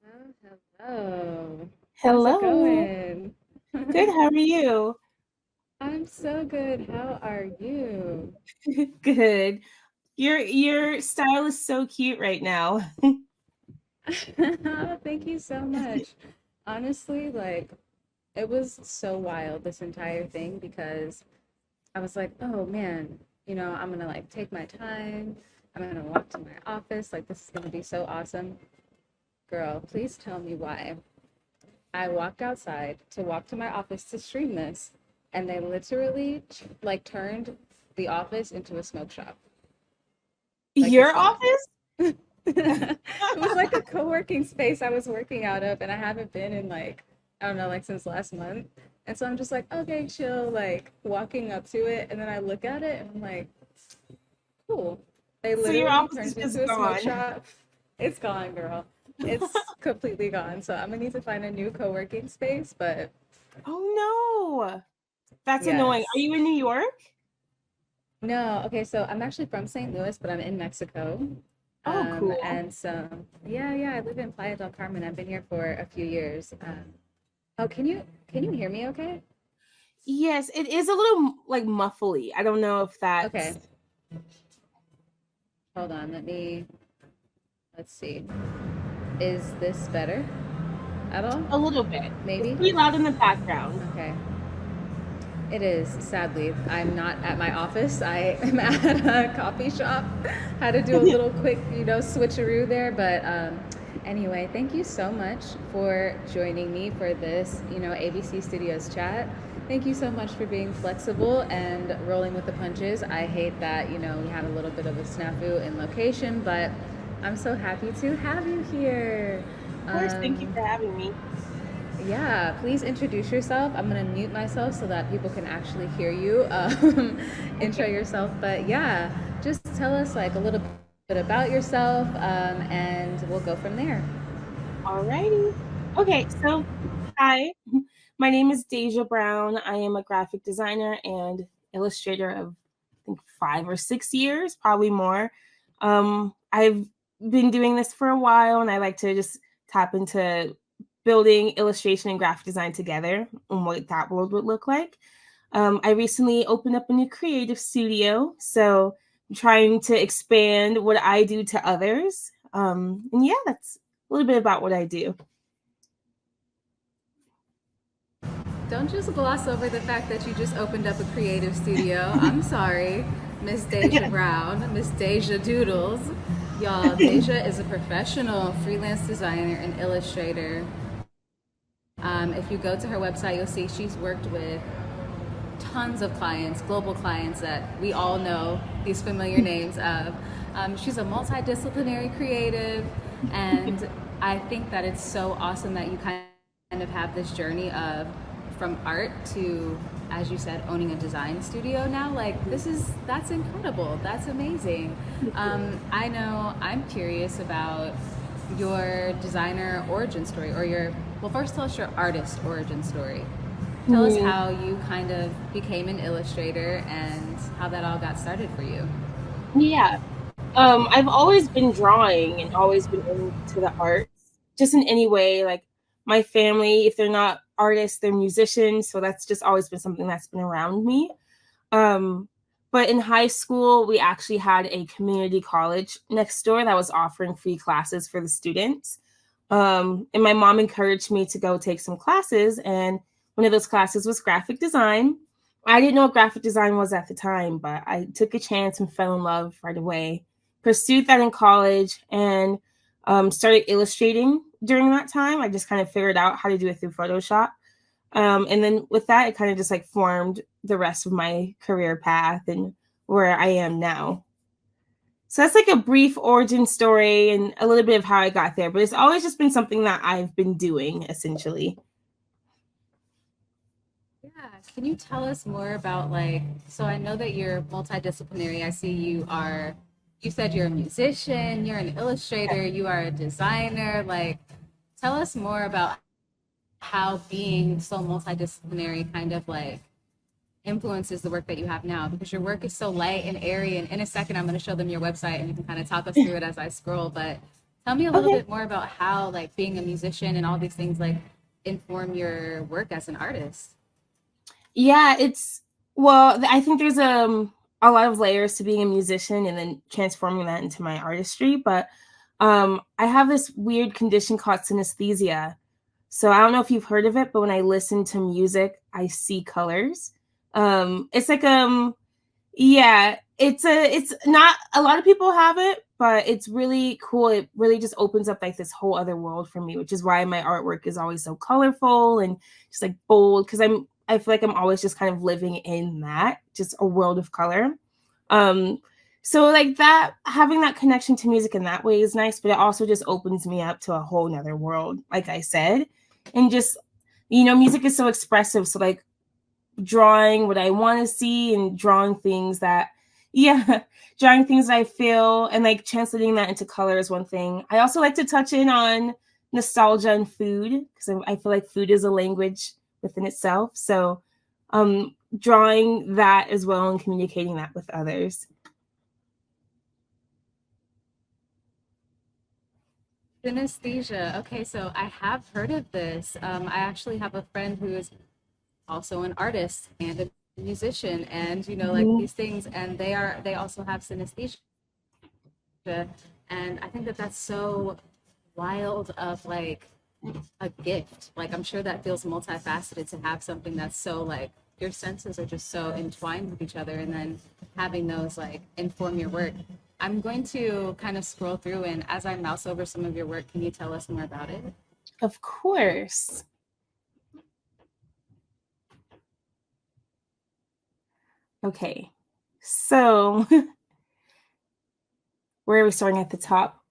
Hello, hello. How's it Hello. going? Good. How are you? I'm so good. How are you? Good. Your style is so cute right now. Thank you so much. Honestly, it was so wild this entire thing because I was like, oh man, I'm gonna take my time. I'm gonna walk to my office. Like, this is gonna be so awesome. Girl, please tell me why. I walked outside to walk to my office to stream this, and they literally turned the office into a smoke shop. Like the Your spot. office? It was like a co-working space I was working out of, and I haven't been in I don't know, since last month. And so I'm just like, okay, chill, walking up to it, and then I look at it and I'm like, cool. They So your literally office turned is it just into a smoke gone. shop. It's gone, girl. It's completely gone. So I'm gonna need to find a new co-working space, but Oh no. That's annoying. Are yes. you in New York? No, okay, so I'm actually from St. Louis, but I'm in Mexico. Oh, cool. And so yeah, I live in Playa del Carmen. I've been here for a few years. Oh, can you hear me okay? Yes, it is a little like muffly. I don't know if Okay, that's hold on. Let's see. Is this better at all? a little bit. It's Maybe? pretty loud in the background. Okay. It is, sadly. I'm not at my office. I am at a coffee shop. Had to do a little quick, switcheroo there. But anyway, thank you so much for joining me for this, ABC Studios chat. Thank you so much for being flexible and rolling with the punches. I hate that, we had a little bit of a snafu in location, but I'm so happy to have you here. Of course, thank you Um, for having me. yeah, please introduce yourself. I'm gonna mute myself so that people can actually hear you. Intro Okay. yourself, but yeah, just tell us a little bit about yourself, and we'll go from there. Alrighty. Okay, so hi. My name is Deja Brown. I am a graphic designer and illustrator of I think 5 or 6 years, probably more. I've been doing this for a while and I like to just tap into building illustration and graphic design together and what that world would look like. I recently opened up a new creative studio, so I'm trying to expand what I do to others. And yeah, that's a little bit about what I do. Don't just gloss over the fact that you just opened up a creative studio. I'm sorry, Miss Deja Yeah. Brown, Miss Deja Doodles. Y'all, Deja is a professional freelance designer and illustrator. If you go to her website, you'll see she's worked with tons of clients, global clients that we all know these familiar names of. She's a multidisciplinary creative, and I think that it's so awesome that you kind of have this journey of from art to, as you said, owning a design studio now. That's incredible. That's amazing. I know I'm curious about your designer origin story, or well, first tell us your artist origin story. Tell us Hmm. how you kind of became an illustrator and how that all got started for you. Yeah. I've always been drawing and always been into the arts, just in any way. Like my family, if they're not artists, they're musicians. So that's just always been something that's been around me. Um, but in high school, we actually had a community college next door that was offering free classes for the students. And my mom encouraged me to go take some classes. And one of those classes was graphic design. I didn't know what graphic design was at the time, but I took a chance and fell in love right away. Pursued that in college and started illustrating during that time. I just kind of figured out how to do it through Photoshop. And then with that, it kind of just like formed the rest of my career path and where I am now. So that's like a brief origin story and a little bit of how I got there, but it's always just been something that I've been doing essentially. Yeah, can you tell us more about so I know that you're multidisciplinary. I see you said you're a musician, you're an illustrator, you are a designer. Tell us more about how being so multidisciplinary kind of influences the work that you have now, because your work is so light and airy. And in a second, I'm going to show them your website and you can kind of talk us through it as I scroll. But Tell me a little Okay. bit more about how like being a musician and all these things like inform your work as an artist. Yeah, it's well, I think there's a lot of layers to being a musician and then transforming that into my artistry, but I have this weird condition called synesthesia. So I don't know if you've heard of it, but when I listen to music, I see colors. It's like yeah, it's not a lot of people have it, but it's really cool. It really just opens up like this whole other world for me, which is why my artwork is always so colorful and just like bold because I feel like I'm always just kind of living in that, just a world of color. Um so like that having that connection to music in that way is nice, but it also just opens me up to a whole nother world, like I said. And just music is so expressive. So like drawing what I want to see and drawing things that, yeah, drawing things that I feel and like translating that into color is one thing. I also like to touch in on nostalgia and food because I feel like food is a language within itself. So, drawing that as well and communicating that with others. Synesthesia. Okay, so I have heard of this. I actually have a friend who is also an artist and a musician, and like Mhm. these things, and they also have synesthesia, and I think that that's so wild of like a gift. Like I'm sure that feels multifaceted to have something that's so like your senses are just so entwined with each other, and then having those like inform your work. I'm going to kind of scroll through, and as I mouse over some of your work, can you tell us more about it? Of course. Okay. So, where are we starting at the top?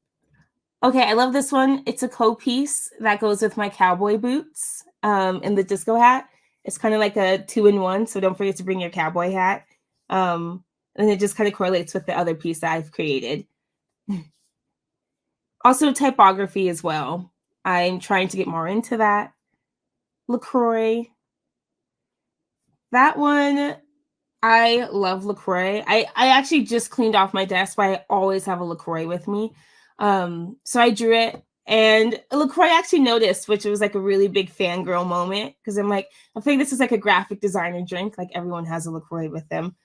Okay, I love this one. It's a co-piece that goes with my cowboy boots and the disco hat. It's kind of like a two-in-one, so don't forget to bring your cowboy hat. And it just kind of correlates with the other piece that I've created. Also, typography as well. I'm trying to get more into that. LaCroix. That one, I love LaCroix. I actually just cleaned off my desk, but I always have a LaCroix with me. So I drew it, and LaCroix actually noticed, which was like a really big fangirl moment because I'm like, I think this is like a graphic designer drink. Like everyone has a LaCroix with them.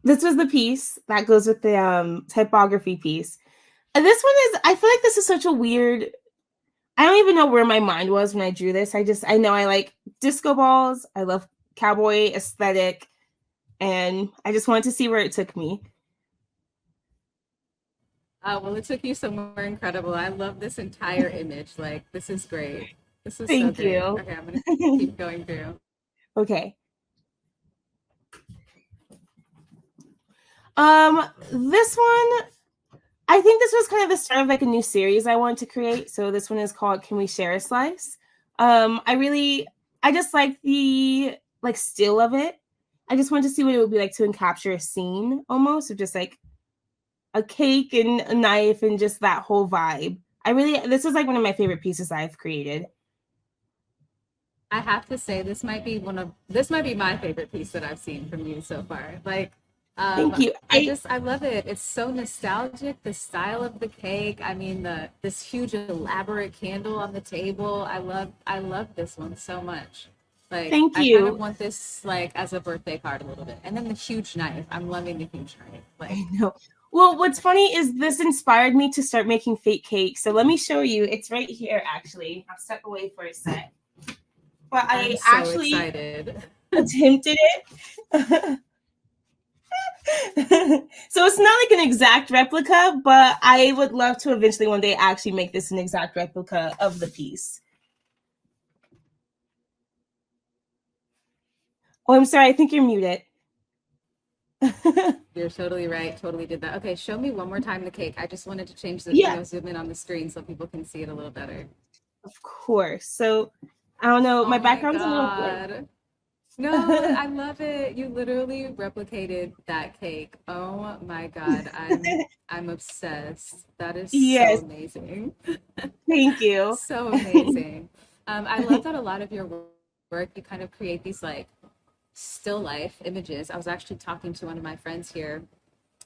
This was the piece that goes with the typography piece. And this one is, I feel like this is such a weird. I don't even know where my mind was when I drew this. I know I like disco balls. I love cowboy aesthetic, and I just wanted to see where it took me. Well, it took you somewhere incredible. I love this entire image. Like, this is great. This is so Thank great. you. Okay, I'm gonna keep going through. Okay. This one, I think this was kind of the start of like a new series I wanted to create. So this one is called "Can We Share a Slice?" I just like the like still of it. I just wanted to see what it would be like to capture a scene almost of just like a cake and a knife and just that whole vibe. This is like one of my favorite pieces I've created. I have to say this might be my favorite piece that I've seen from you so far. Like, Thank you. I love it. It's so nostalgic. The style of the cake. I mean, the this huge elaborate candle on the table. I love this one so much. Like, Thank I kind of you. want this like as a birthday card a little bit. And then the huge knife. I'm loving the huge knife. Like, I know. Well, what's funny is this inspired me to start making fake cakes. So let me show you. It's right here, actually. I'll step away for a sec. But I'm I so actually excited. attempted it. So it's not like an exact replica, but I would love to eventually one day actually make this an exact replica of the piece. Oh, I'm sorry. I think you're muted. You're totally right. Totally did that. Okay, show me one more time the cake. I just wanted to change the, Yeah, zoom in on the screen so people can see it a little better. of course. So I don't know. Oh My my background's a little blurry. God. No, I love it. You literally replicated that cake. Oh my God. I'm obsessed. That is so Yes, amazing. thank you. So amazing. I love that a lot of your work, you kind of create these like still life images. I was actually talking to one of my friends here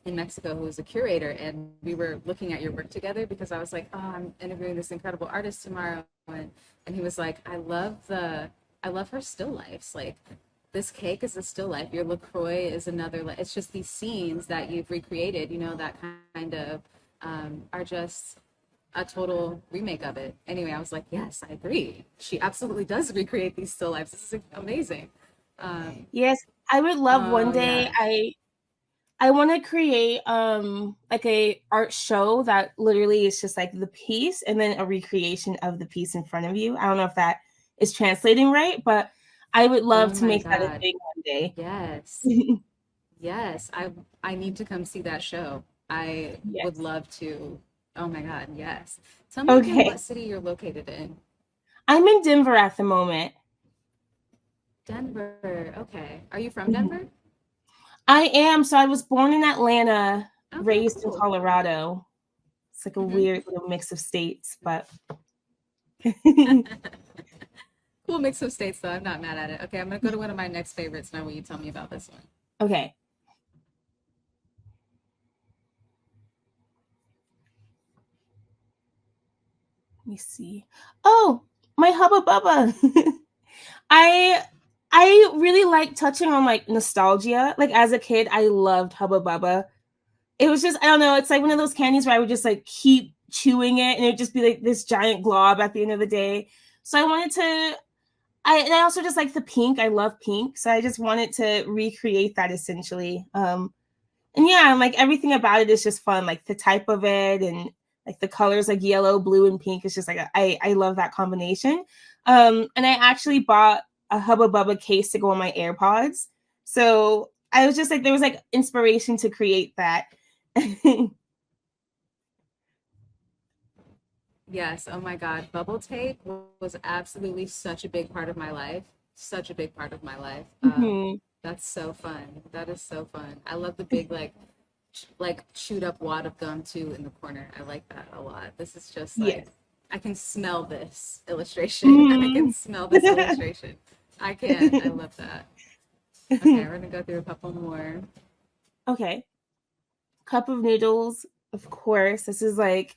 in Mexico who was a curator, and we were looking at your work together because I was like, oh, I'm interviewing this incredible artist tomorrow, and he was like, I love her still lifes. Like this cake is a still life. Your LaCroix is another. It's just these scenes that you've recreated, you know, that kind of are just a total remake of it. Anyway, I was like, yes, I agree. She absolutely does recreate these still lives. This is amazing. Yes, I would love one Oh day. yeah. I want to create like a art show that literally is just like the piece and then a recreation of the piece in front of you. I don't know if that is translating right, but I would love Oh to my make that a God. thing one day. Yes. Yes. I need to come see that show. I would Yes. love to. Oh my God. Yes. Tell me again Okay. what city you're located in. I'm in Denver at the moment. Denver. Okay. Are you from Mhm. Denver? I am. So I was born in Atlanta, Okay, raised in cool. Colorado. It's like a Hmm. weird little mix of states, but Cool mix of states, though. I'm not mad at it. Okay, I'm gonna go to one of my next favorites now. Will you tell me about this one? okay. Let me see. Oh, my Hubba Bubba. I I really like touching on like nostalgia. Like as a kid, I loved Hubba Bubba. It was just I don't know. It's like one of those candies where I would just like keep chewing it, and it would just be like this giant glob at the end of the day. So I wanted to. I also just like the pink. I love pink, so I just wanted to recreate that essentially. And yeah, like everything about it is just fun. Like the type of it and like the colors, like yellow, blue, and pink. It's just like I love that combination. And I actually bought a Hubba Bubba case to go on my AirPods. So I was just like there was like inspiration to create that. Yes. Oh my God. Bubble tape was absolutely such a big part of my life. Such a big part of my life. Mhm. That's so fun. That is so fun. I love the big like chewed up wad of gum too in the corner. I like that a lot. This is just like Yes. I can smell this illustration. I can Mhm. smell this illustration. I can. I love that. Okay, we're gonna go through a couple more. Okay. Cup of noodles, of course. This is like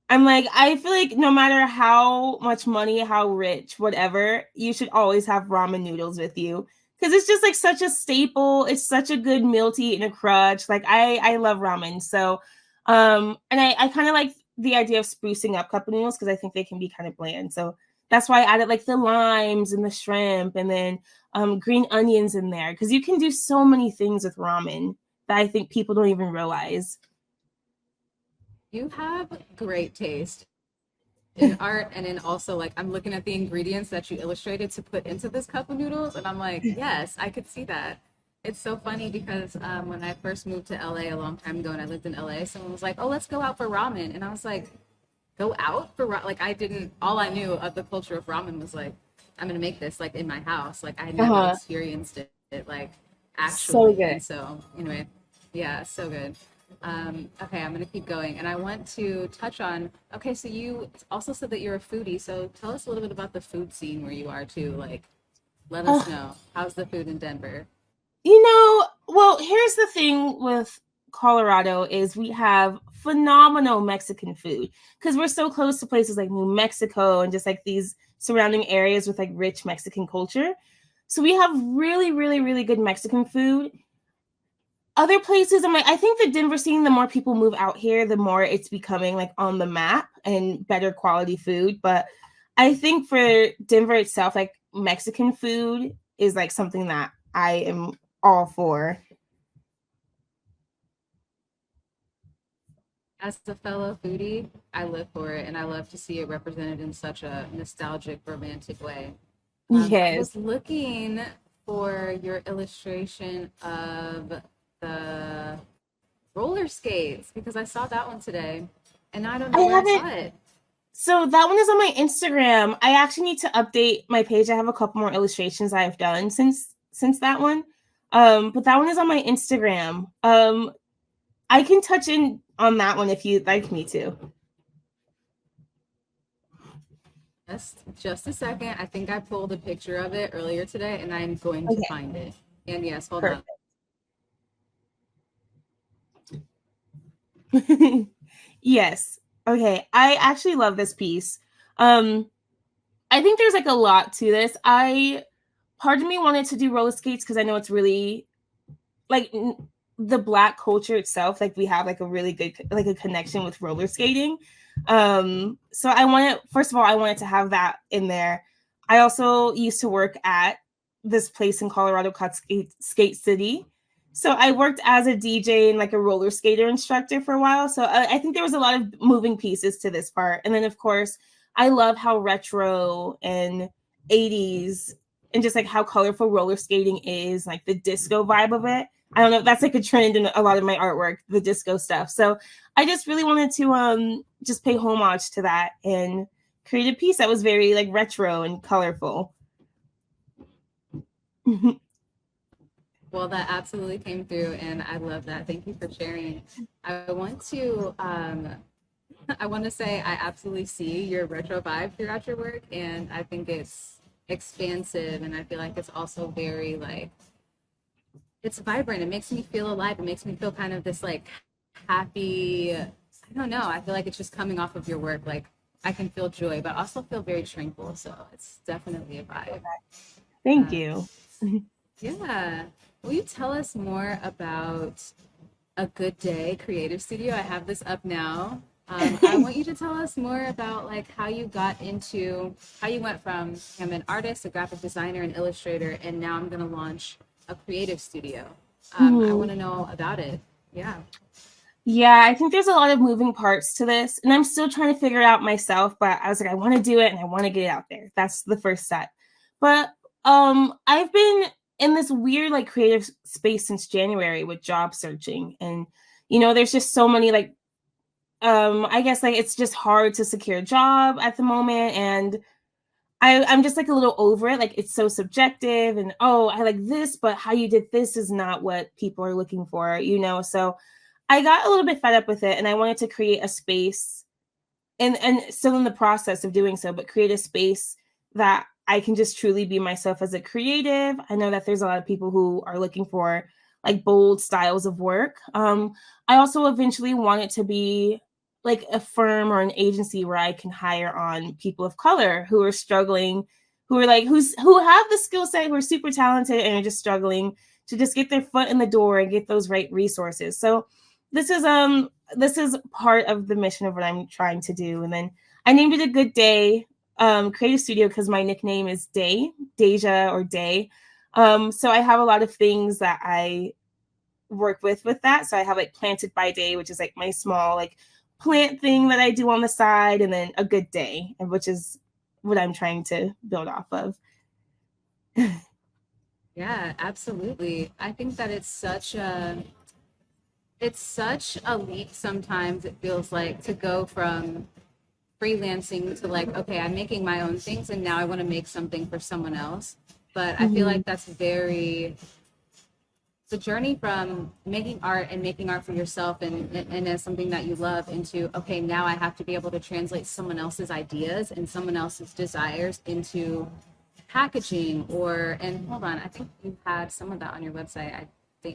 I'm like, I feel like no matter how much money, how rich, whatever, you should always have ramen noodles with you because it's just like such a staple. It's such a good meal to eat in a crutch. Like I love ramen. So, and I kind of like the idea of sprucing up cup of noodles because I think they can be kind of bland. So that's why I added like the limes and the shrimp and then green onions in there because you can do so many things with ramen that I think people don't even realize. You have great taste in art and in also like I'm looking at the ingredients that you illustrated to put into this cup of noodles and I'm like, yes, I could see that. It's so funny because when I first moved to LA a long time ago and I lived in LA, someone was like, "Oh, let's go out for ramen," and I was like, "Go out for like I didn't. All I knew of the culture of ramen was like, I'm gonna make this like in my house. Like I had never Uh-huh. experienced it like So actually. good. And so anyway, yeah, so good. Okay, I'm gonna keep going, and I want to touch on. Okay, so you also said that you're a foodie. So tell us a little bit about the food scene where you are too. Like, let us Uh, know how's the food in Denver. well, here's the thing with Colorado is we have phenomenal Mexican food because we're so close to places like New Mexico and just like these surrounding areas with like rich Mexican culture. So we have really, really, really good Mexican food. Other places, I'm like, I think the Denver scene, the more people move out here, the more it's becoming like on the map and better quality food. But I think for Denver itself, like Mexican food is like something that I am all for. As a fellow foodie, I live for it, and I love to see it represented in such a nostalgic, romantic way. I Yes. was looking for your illustration of the roller skates because I saw that one today, and I don't I know where I haven't. saw it. So that one is on my Instagram. I actually need to update my page. I have a couple more illustrations I've done since that one. But that one is on my Instagram. I can touch in on that one if you'd like me to. just a second. I think I pulled a picture of it earlier today and I'm going to Okay, find it. And yes, hold on. perfect. Yes. Okay. I actually love this piece. I think there's like a lot to this. Part of me wanted to do roller skates because I know it's really like the Black culture itself. Like we have like a really good like a connection with roller skating. So first of all, I wanted to have that in there. I also used to work at this place in Colorado called Skate City. So I worked as a DJ and like a roller skater instructor for a while. So I think there was a lot of moving pieces to this part. And then of course, I love how retro and 80s and just like how colorful roller skating is, like the disco vibe of it. I don't know, that's like a trend in a lot of my artwork, the disco stuff. So I just really wanted to just pay homage to that and create a piece that was very like retro and colorful. Well, that absolutely came through, and I love that. Thank you for sharing. I want to, I want to say I absolutely see your retro vibe throughout your work, and I think it's expansive, and I feel like it's also very like it's vibrant. It makes me feel alive. It makes me feel kind of this like happy. I don't know. I feel like it's just coming off of your work. Like I can feel joy, but also feel very tranquil. So it's definitely a vibe. Thank you. Yeah. Will you tell us more about A Good Day Creative Studio? I have this up now. I want you to tell us more about like how you went from I'm an artist, a graphic designer, an illustrator, and now I'm going to launch a creative studio. I want to know about it. Yeah. Yeah, I think there's a lot of moving parts to this, and I'm still trying to figure it out myself, but I was like, I want to do it and I want to get it out there. That's the first step. But I've been in this weird like creative space since January with job searching, and there's just so many like I guess like it's just hard to secure a job at the moment, and I'm just like a little over it. Like it's so subjective, and oh, I like this, but how you did this is not what people are looking for, So I got a little bit fed up with it, and I wanted to create a space, and still in the process of doing so, but create a space that I can just truly be myself as a creative. I know that there's a lot of people who are looking for like bold styles of work. I also eventually want it to be like a firm or an agency where I can hire on people of color who are struggling, who have the skill set, who are super talented and are just struggling to just get their foot in the door and get those right resources. So this is part of the mission of what I'm trying to do. And then I named it A Good Day Creative Studio because my nickname is Deja or Day. So I have a lot of things that I work with that. So I have like Planted by Day, which is like my small like plant thing that I do on the side, and then A Good Day, which is what I'm trying to build off of. Yeah, absolutely. I think that it's such a leap sometimes it feels like to go from freelancing to like okay, I'm making my own things and now I want to make something for someone else. But I feel like that's it's a journey from making art and making art for yourself and as something that you love into okay, now I have to be able to translate someone else's ideas and someone else's desires into packaging and hold on, I think you had some of that on your website.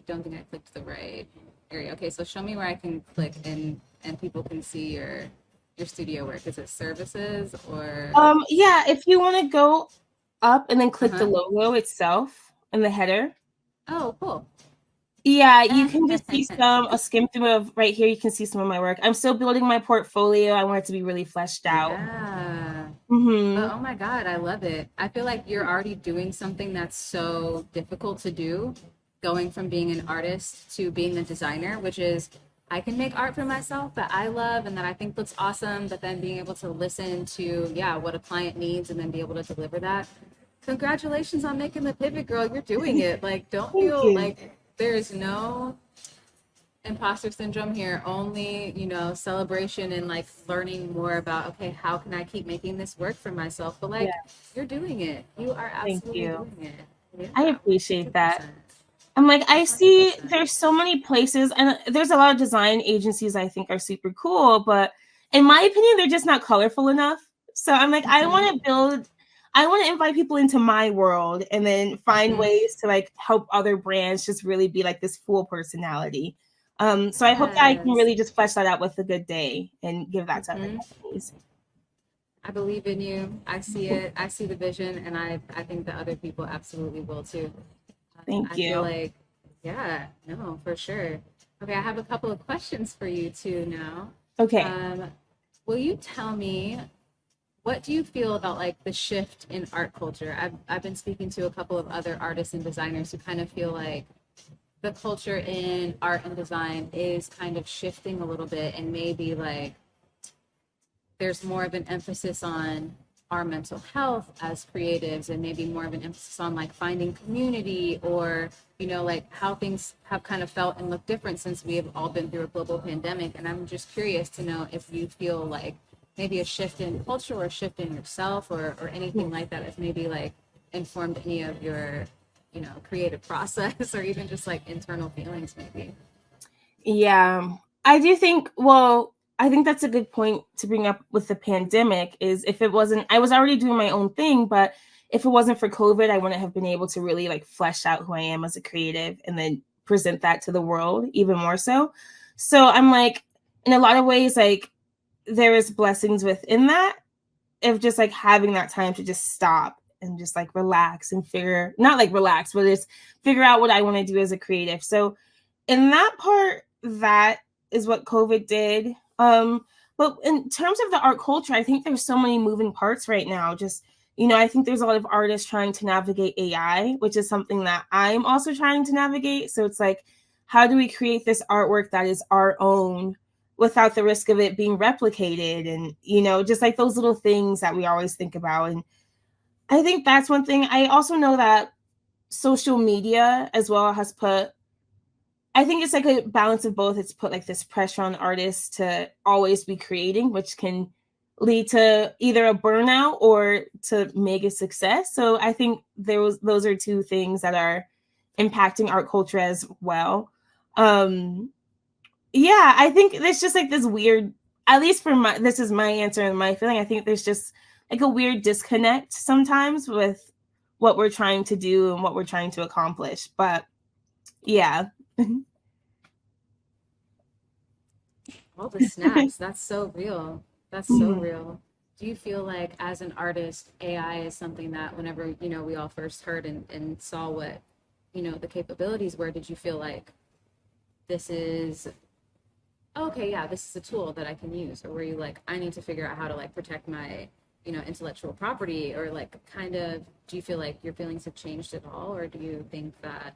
Don't think I clicked the right area. Okay, so show me where I can click and people can see your studio work. Is it services or Yeah, if you want to go up and then click the logo itself in the header. Oh, cool. Yeah, you can just see a skim through of right here. You can see some of my work. I'm still building my portfolio. I want it to be really fleshed out. Yeah. Mm-hmm. Oh my God, I love it. I feel like you're already doing something that's so difficult to do, going from being an artist to being a designer, which is I can make art for myself that I love and that I think looks awesome, but then being able to listen to, yeah, what a client needs and then be able to deliver that. Congratulations on making the pivot, girl. You're doing it. Like, don't feel like there is no imposter syndrome here, only celebration and like learning more about okay, how can I keep making this work for myself, but like you're doing it. You are absolutely doing it. Yeah, I appreciate 100%. That. I'm like, I see 100%. There's so many places and there's a lot of design agencies I think are super cool, but in my opinion they're just not colorful enough. So I'm like, I want to invite people into my world and then find ways to like help other brands just really be like this full personality. So I hope that I can Yes. really just flesh that out with a good day and give that to other companies. I believe in you. I see it. I see the vision, and I think that other people absolutely will too. Thank I feel you. like, yeah, no, for sure. Okay, I have a couple of questions for you too now. Okay. Um, will you tell me what do you feel about like the shift in art culture? I've been speaking to a couple of other artists and designers who kind of feel like the culture in art and design is kind of shifting a little bit, and maybe like there's more of an emphasis on our mental health as creatives, and maybe more of an emphasis on like finding community, or like how things have kind of felt and looked different since we have all been through a global pandemic. And I'm just curious to know if you feel like maybe a shift in culture or a shift in yourself, or anything like that has maybe like informed any of your creative process, or even just like internal feelings maybe. Yeah, I do think, well, I think that's a good point to bring up with the pandemic is if it wasn't, I was already doing my own thing, but if it wasn't for COVID, I wouldn't have been able to really like flesh out who I am as a creative and then present that to the world even more so. So I'm like, in a lot of ways, like there is blessings within that of just like having that time to just stop and just like relax and not like relax, but just figure out what I want to do as a creative. So in that part, that is what COVID did. But in terms of the art culture, I think there's so many moving parts right now. Just, I think there's a lot of artists trying to navigate AI, which is something that I'm also trying to navigate. So it's like, how do we create this artwork that is our own without the risk of it being replicated? And, just like those little things that we always think about. And I think that's one thing. I also know that social media as well has I think it's like a balance of both. It's put like this pressure on artists to always be creating, which can lead to either a burnout or to mega success. So I think those are two things that are impacting art culture as well. Yeah, I think there's just like this weird, at least this is my answer and my feeling. I think there's just like a weird disconnect sometimes with what we're trying to do and what we're trying to accomplish. But yeah. All the snaps, that's so real. That's so real. Do you feel like as an artist, AI is something that whenever, we all first heard and saw what, the capabilities were, did you feel like this is okay, yeah, this is a tool that I can use? Or were you like, I need to figure out how to like protect my, intellectual property? Or like kind of, do you feel like your feelings have changed at all? Or do you think that,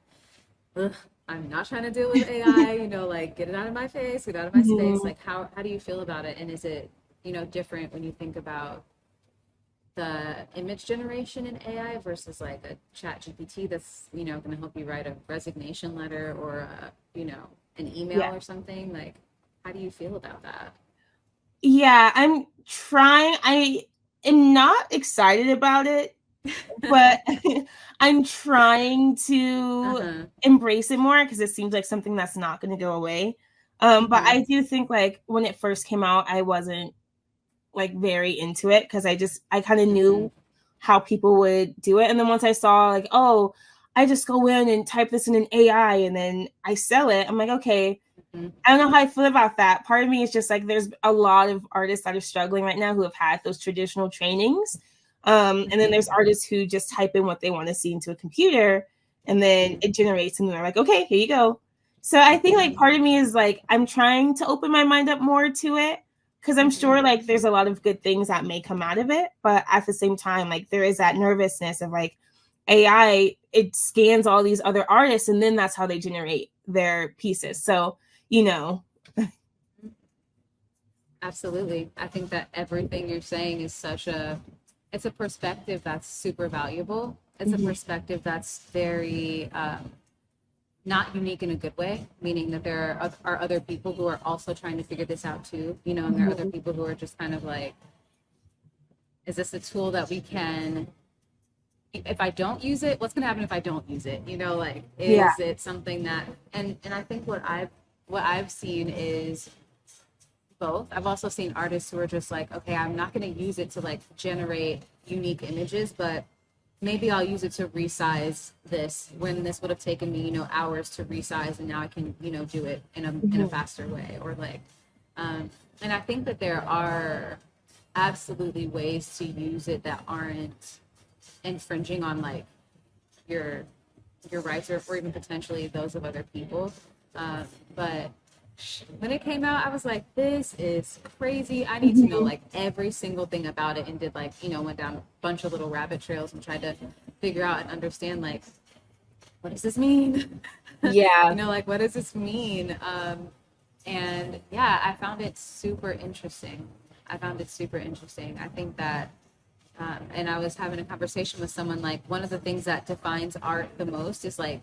ugh, I'm not trying to deal with AI, like get it out of my face, get out of my space? Like how do you feel about it? And is it, different when you think about the image generation in AI versus like a chat GPT that's, going to help you write a resignation letter, or an email Yeah. or something? Like, how do you feel about that? Yeah, I am not excited about it, but I'm trying to Uh-huh. embrace it more because it seems like something that's not going to go away. But Mm-hmm. I do think like when it first came out, I wasn't like very into it because I kind of Mm-hmm. knew how people would do it. And then once I saw like, oh, I just go in and type this in an AI and then I sell it, I'm like, okay, Mm-hmm. I don't know how I feel about that. Part of me is just like there's a lot of artists that are struggling right now who have had those traditional trainings. And then there's artists who just type in what they want to see into a computer and then it generates and they're like, okay, here you go. So I think like part of me is like I'm trying to open my mind up more to it because I'm sure like there's a lot of good things that may come out of it. But at the same time, like there is that nervousness of like AI, it scans all these other artists and then that's how they generate their pieces. So you know. Absolutely. I think that everything you're saying is it's a perspective that's super valuable. It's a perspective that's very not unique in a good way, meaning that there are other people who are also trying to figure this out too, and there are other people who are just kind of like, is this a tool that we can, if I don't use it, what's going to happen if I don't use it? Like, Yeah. is it something that, and I think what I've seen is both. I've also seen artists who are just like, okay, I'm not going to use it to like generate unique images, but maybe I'll use it to resize this when this would have taken me, hours to resize, and now I can, do it in a faster way. Or like, and I think that there are absolutely ways to use it that aren't infringing on like your rights, or even potentially those of other people. But when it came out, I was like, this is crazy. I need to know like every single thing about it, and did like, went down a bunch of little rabbit trails and tried to figure out and understand like, what does this mean? Yeah. Like, what does this mean? And yeah, I found it super interesting. I think that, and I was having a conversation with someone, like, one of the things that defines art the most is like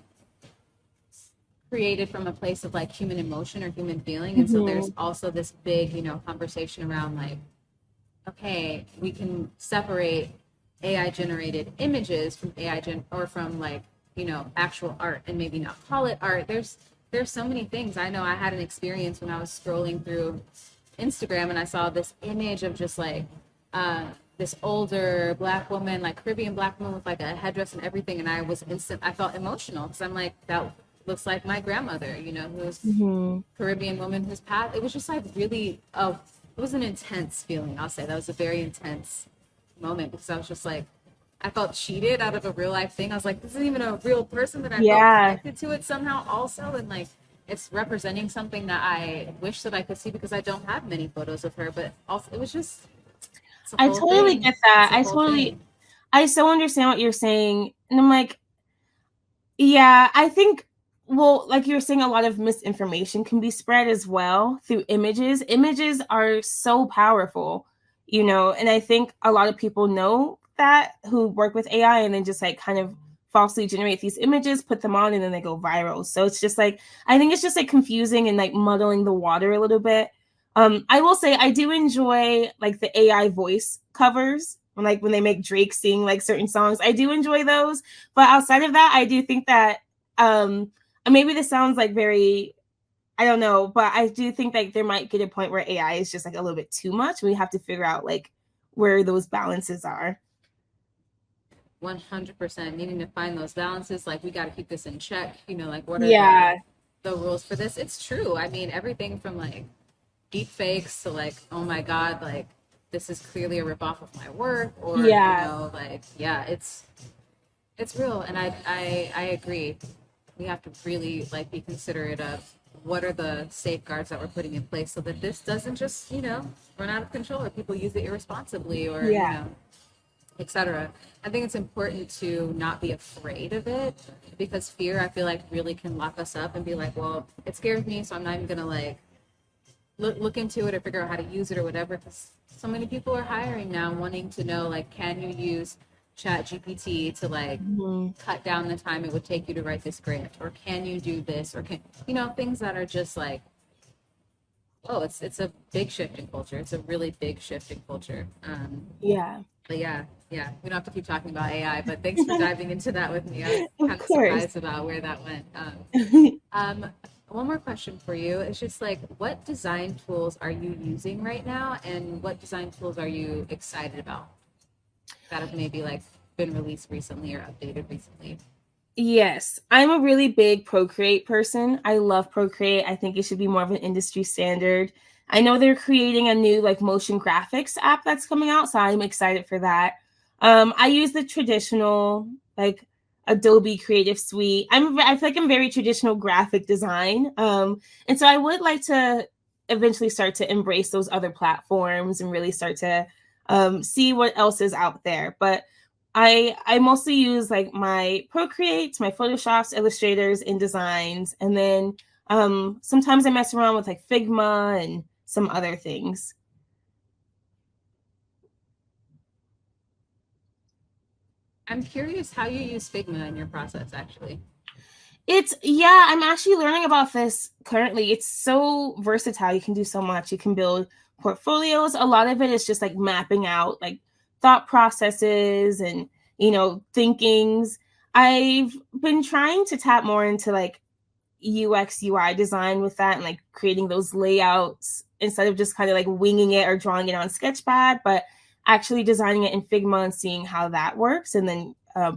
created from a place of like human emotion or human feeling. And so there's also this big, conversation around like, okay, we can separate AI generated images from or from like, actual art, and maybe not call it art. There's so many things. I know I had an experience when I was scrolling through Instagram and I saw this image of just like this older Black woman, like Caribbean Black woman with like a headdress and everything, and I felt emotional because I'm like, that looks like my grandmother, who's Caribbean woman who's passed. It was just like really, it was an intense feeling. I'll say that was a very intense moment, because I was just like, I felt cheated out of a real life thing. I was like, this isn't even a real person, but I felt connected to it somehow also. And like, it's representing something that I wish that I could see, because I don't have many photos of her, but also it was just, I totally get that. I so understand what you're saying. And I'm like, yeah, I think, well, like you were saying, a lot of misinformation can be spread as well through images. Images are so powerful, and I think a lot of people know that, who work with AI, and then just like kind of falsely generate these images, put them on, and then they go viral. So it's just like, I think it's just like confusing and like muddling the water a little bit. I will say I do enjoy like the AI voice covers, when they make Drake sing like certain songs. I do enjoy those. But outside of that, I do think that maybe this sounds like very, I don't know, but I do think like there might get a point where AI is just like a little bit too much. We have to figure out like where those balances are. 100% needing to find those balances. Like, we got to keep this in check. Like, what are the rules for this? It's true. I mean, everything from like deep fakes to like, oh my God, like this is clearly a ripoff of my work, or like, yeah, it's real. And I agree. We have to really like be considerate of what are the safeguards that we're putting in place, so that this doesn't just, run out of control, or people use it irresponsibly, or etc. I think it's important to not be afraid of it, because fear, I feel like, really can lock us up and be like, well, it scares me, so I'm not even gonna like look into it or figure out how to use it or whatever. Because so many people are hiring now, wanting to know like, can you use Chat GPT to like cut down the time it would take you to write this grant, or can you do this, or can things that are just like, oh, it's a big shift in culture. It's a really big shift in culture. But yeah, we don't have to keep talking about AI, but thanks for diving into that with me. I was kind of surprised about where that went. One more question for you. It's just like, what design tools are you using right now, and what design tools are you excited about that have maybe like been released recently or updated recently? Yes, I'm a really big Procreate person. I love Procreate. I think it should be more of an industry standard. I know they're creating a new like motion graphics app that's coming out, so I'm excited for that. I use the traditional like Adobe Creative Suite. I feel like I'm very traditional graphic design. And so I would like to eventually start to embrace those other platforms and really start to see what else is out there. But I mostly use like my Procreate, my Photoshops, Illustrators, InDesigns, and then sometimes I mess around with like Figma and some other things. I'm curious how you use Figma in your process, actually. I'm actually learning about this currently. It's so versatile. You can do so much. You can build portfolios. A lot of it is just like mapping out like thought processes and, thinkings. I've been trying to tap more into like UX UI design with that and like creating those layouts instead of just kind of like winging it or drawing it on Sketchpad, but actually designing it in Figma and seeing how that works, and then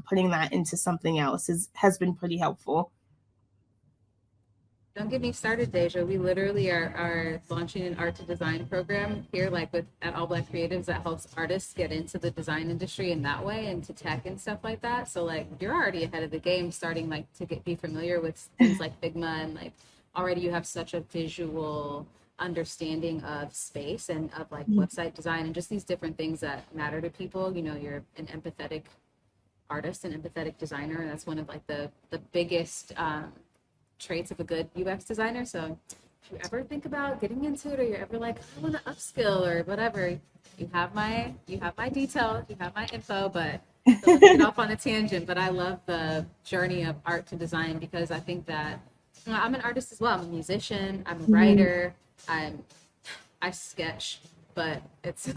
putting that into something else has been pretty helpful. Don't get me started, Deja. We literally are launching an art to design program here, like with at All Black Creatives, that helps artists get into the design industry in that way, and to tech and stuff like that. So like you're already ahead of the game, starting like to be familiar with things like Figma, and like already you have such a visual understanding of space and of like website design and just these different things that matter to people. You know, you're an empathetic artist, an empathetic designer, and that's one of like the biggest traits of a good UX designer. So if you ever think about getting into it, or you're ever like, I want to upskill or whatever, you have my details, you have my info. But so let's get off on a tangent. But I love the journey of art to design, because I think that, you know, I'm an artist as well. I'm a musician, I'm a writer, I sketch, but it's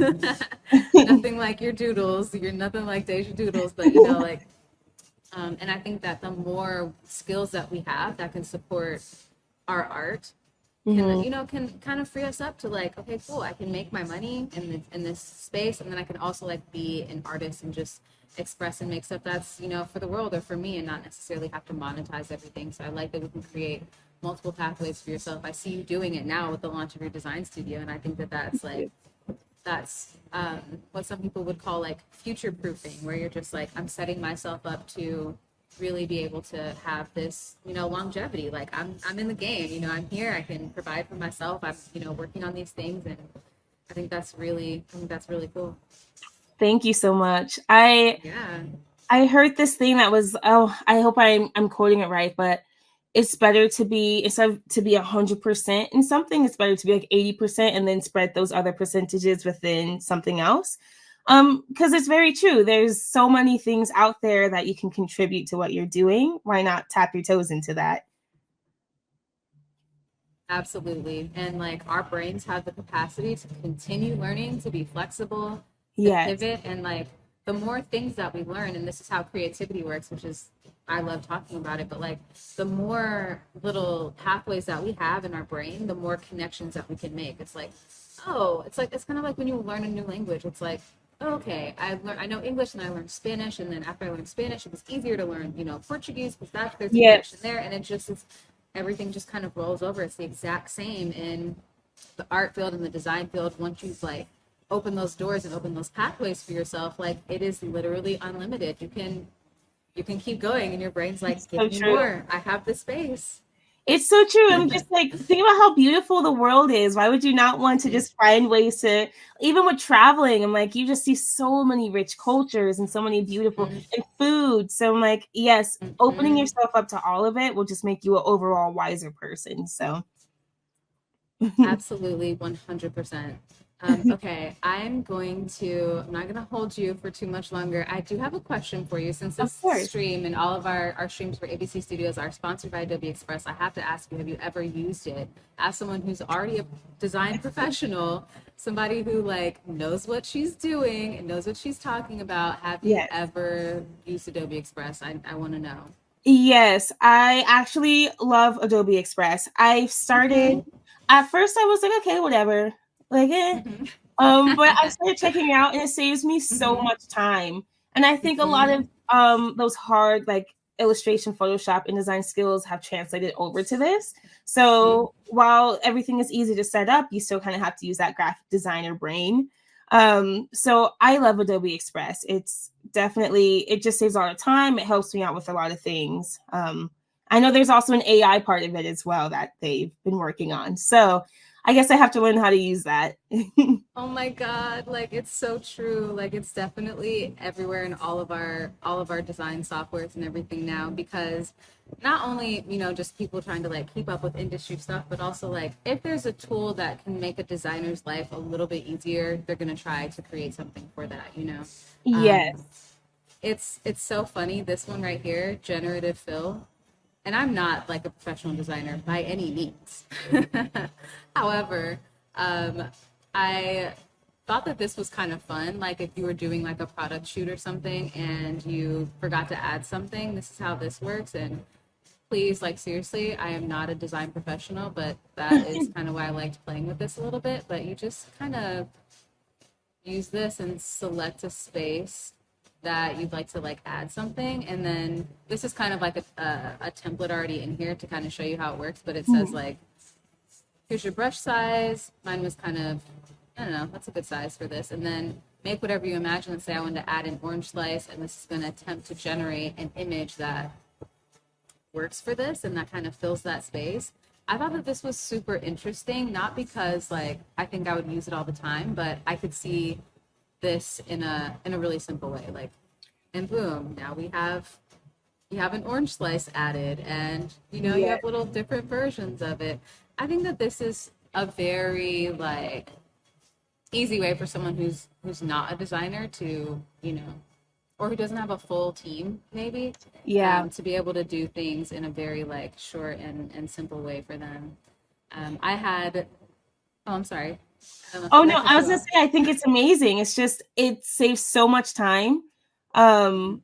nothing like your doodles. You're nothing like Deja Doodles, but you know, like and I think that the more skills that we have that can support our art can, you know, can kind of free us up to like, okay, cool, I can make my money in this space, and then I can also like be an artist and just express and make stuff that's, you know, for the world or for me, and not necessarily have to monetize everything. So I like that we can create multiple pathways for yourself. I see you doing it now with the launch of your design studio, and I think that that's what some people would call like future proofing, where you're just like, I'm setting myself up to really be able to have this, you know, longevity. Like I'm in the game, you know, I'm here, I can provide for myself, I'm, you know, working on these things. And I think that's really cool. Thank you so much. I Yeah. I heard this thing that was, oh, I hope I'm quoting it right, but it's better to be, instead of to be 100% in something, it's better to be like 80% and then spread those other percentages within something else. Because it's very true. There's so many things out there that you can contribute to what you're doing. Why not tap your toes into that? Absolutely. And like our brains have the capacity to continue learning, to be flexible, to Yes. pivot. And like the more things that we learn, and this is how creativity works, which is, I love talking about it, but like the more little pathways that we have in our brain, the more connections that we can make. It's like, oh, it's kind of like when you learn a new language. It's like, oh, okay, I know English and I learned Spanish, and then after I learned Spanish, it was easier to learn, you know, Portuguese, because there's a connection Yes. there, and it just is, everything just kind of rolls over. It's the exact same in the art field and the design field. Once you've like open those doors and open those pathways for yourself, like it is literally unlimited. You can keep going, and your brain's like, So give me true. more, I have the space. It's so true. I'm just like, think about how beautiful the world is. Why would you not want to just find ways to, even with traveling, I'm like, you just see so many rich cultures and so many beautiful and food. So I'm like, yes, opening Mm-hmm. yourself up to all of it will just make you an overall wiser person. So Absolutely, 100%. Okay, I'm not going to hold you for too much longer. I do have a question for you. Since of this course. stream and all of our streams for ABC Studios are sponsored by Adobe Express, I have to ask you, have you ever used it? As someone who's already a design professional, somebody who like knows what she's doing and knows what she's talking about, have you Yes. ever used Adobe Express? I want to know. Yes, I actually love Adobe Express. I started Okay. at first I was like, okay, whatever. Like Mm-hmm. but I started checking it out and it saves me so Mm-hmm. much time. And I think a lot Mm-hmm. of those hard like illustration, Photoshop, and skills have translated over to this. Mm-hmm. So while everything is easy to set up, you still kind of have to use that graphic designer brain. So I love Adobe Express. It's definitely, it just saves a lot of time. It helps me out with a lot of things. I know there's also an AI part of it as well that they've been working on. So I guess I have to learn how to use that. Oh my God, like it's so true. Like it's definitely everywhere in all of our design softwares and everything now, because not only, you know, just people trying to like keep up with industry stuff, but also like if there's a tool that can make a designer's life a little bit easier, they're gonna try to create something for that, you know. Yes. Um, it's so funny, this one right here, generative fill, and I'm not like a professional designer by any means. However, um, I thought that this was kind of fun. Like if you were doing like a product shoot or something and you forgot to add something, this is how this works. And please, like seriously, I am not a design professional, but that is kind of why I liked playing with this a little bit. But you just kind of use this and select a space that you'd like to like add something, and then this is kind of like a template already in here to kind of show you how it works, but it says like, here's your brush size. Mine was kind of, I don't know, that's a good size for this. And then make whatever you imagine. Let's say I wanted to add an orange slice, and this is going to attempt to generate an image that works for this and that kind of fills that space. I thought that this was super interesting, not because like I think I would use it all the time, but I could see this in a really simple way. Like, and boom, now we have you have an orange slice added, and you know you Yeah. have little different versions of it. I think that this is a very like easy way for someone who's not a designer to, you know, or who doesn't have a full team maybe, Yeah. to be able to do things in a very like short and simple way for them. I had, oh, I'm sorry. Oh Did I no, cut I was you gonna off? say I think it's amazing. It's just it saves so much time. Um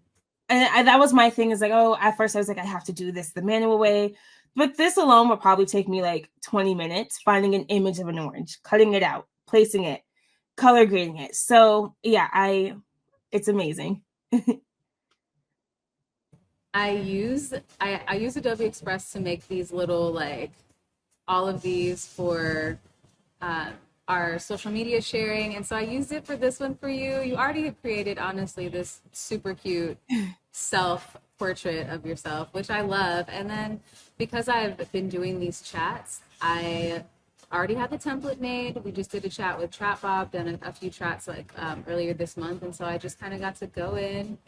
that was my thing is like, oh, at first I was like, I have to do this the manual way. But this alone will probably take me like 20 minutes finding an image of an orange, cutting it out, placing it, color grading it. So yeah, it's amazing. I use Adobe Express to make these little like all of these for uh, our social media sharing. And so I used it for this one for you. You already have created, honestly, this super cute self portrait of yourself, which I love. And then because I've been doing these chats, I already had the template made. We just did a chat with Chat Bob, done a few chats like earlier this month. And so I just kind of got to go in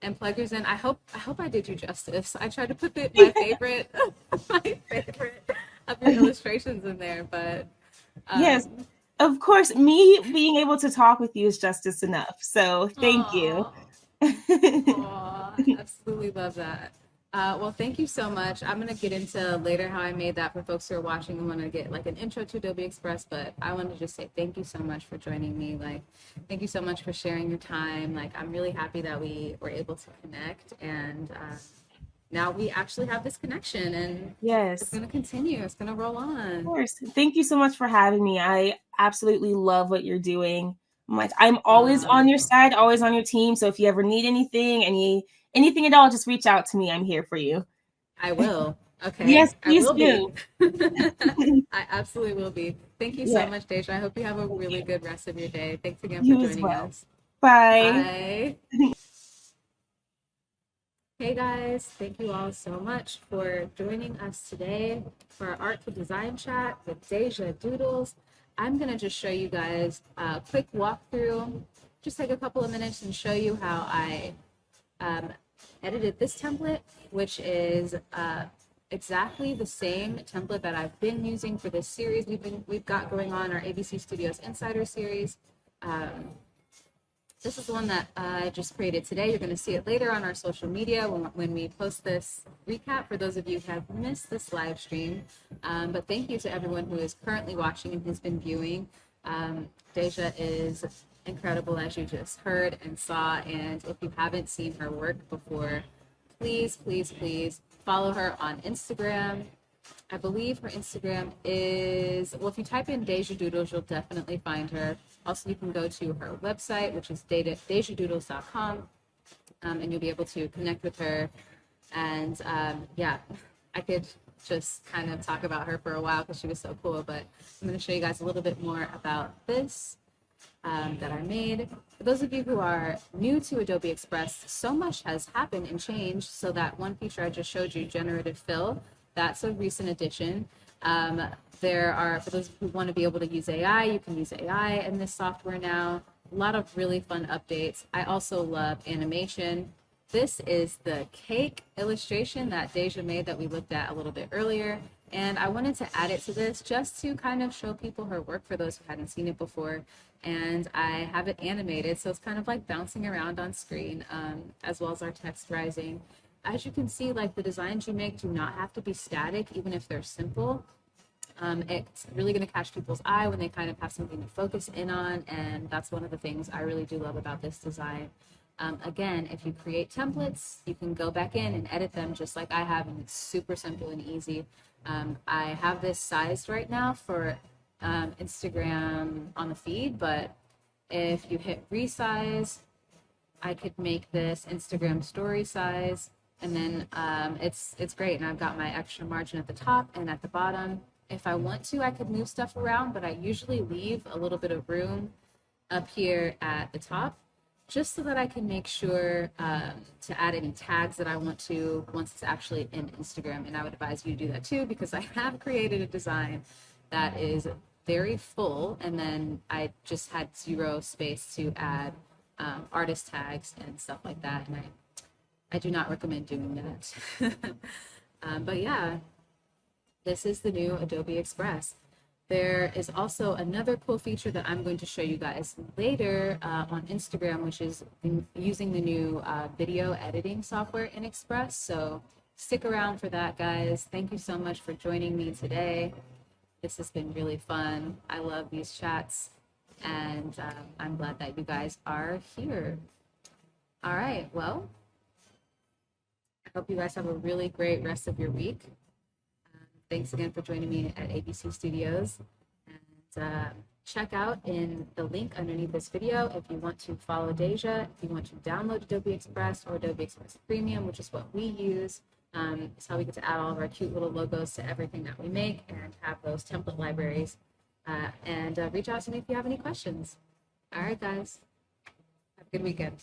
and plug yours in. I hope I did you justice. I tried to put my favorite my favorite of your illustrations in there, but Yes, um, of course, me being able to talk with you is justice enough. So thank you. aw, aw, absolutely love that. Well, thank you so much. I'm gonna get into later how I made that for folks who are watching and want to get like an intro to Adobe Express. But I want to just say thank you so much for joining me. Like, thank you so much for sharing your time. Like, I'm really happy that we were able to connect, and now we actually have this connection, and it's Yes. gonna continue. It's gonna roll Of on. course. Thank you so much for having me. I absolutely love what you're doing. I'm always Uh, on your side, always on your team. So if you ever need anything, anything at all, just reach out to me. I'm here for you. I will. Okay, Yes, I please will be. do. I absolutely will be. Thank you so Yeah, much, Deja. I hope you have a thank really you. good rest of your day. Thanks again for You as joining well. us. Bye. Bye. Hey guys, thank you all so much for joining us today for our art to design chat with Deja Doodles. I'm going to just show you guys a quick walkthrough, just take a couple of minutes and show you how I um, edited this template, which is exactly the same template that I've been using for this series we've got going on, our ABC Studios Insider series. Um, this is the one that I just created today. You're going to see it later on our social media when we post this recap for those of you who have missed this live stream. But thank you to everyone who is currently watching and has been viewing. Deja is incredible, as you just heard and saw. And if you haven't seen her work before, please, please, please follow her on Instagram. I believe her Instagram is, well, if you type in Deja Doodles, you'll definitely find her. Also, you can go to her website, which is dejadoodles.com, and you'll be able to connect with her. And yeah, I could just kind of talk about her for a while because she was so cool, but I'm going to show you guys a little bit more about this that I made. For those of you who are new to Adobe Express, so much has happened and changed. So that one feature I just showed you, generative fill, that's a recent addition. There are, for those who want to be able to use AI, you can use AI in this software now. A lot of really fun updates. I also love animation. This is the cake illustration that Deja made that we looked at a little bit earlier. And I wanted to add it to this just to kind of show people her work for those who hadn't seen it before. And I have it animated, so it's kind of like bouncing around on screen, as well as our text rising. As you can see, like the designs you make do not have to be static, even if they're simple. It's really going to catch people's eye when they kind of have something to focus in on, and that's one of the things I really do love about this design. Again, if you create templates, you can go back in and edit them just like I have, and it's super simple and easy. I have this sized right now for Instagram on the feed, but if you hit resize, I could make this Instagram story size, and then it's great. And I've got my extra margin at the top and at the bottom. If I want to, I could move stuff around, but I usually leave a little bit of room up here at the top, just so that I can make sure to add any tags that I want to once it's actually in Instagram. And I would advise you to do that too, because I have created a design that is very full, and then I just had zero space to add artist tags and stuff like that. And I do not recommend doing that. But yeah, this is the new Adobe Express. There is also another cool feature that I'm going to show you guys later on Instagram, which is using the new video editing software in Express. So stick around for that, guys. Thank you so much for joining me today. This has been really fun. I love these chats, and I'm glad that you guys are here. All right, well, I hope you guys have a really great rest of your week. Thanks again for joining me at ABC Studios. And check out in the link underneath this video if you want to follow Deja, if you want to download Adobe Express or Adobe Express Premium, which is what we use. It's how we get to add all of our cute little logos to everything that we make and have those template libraries. And reach out to me if you have any questions. All right, guys. Have a good weekend.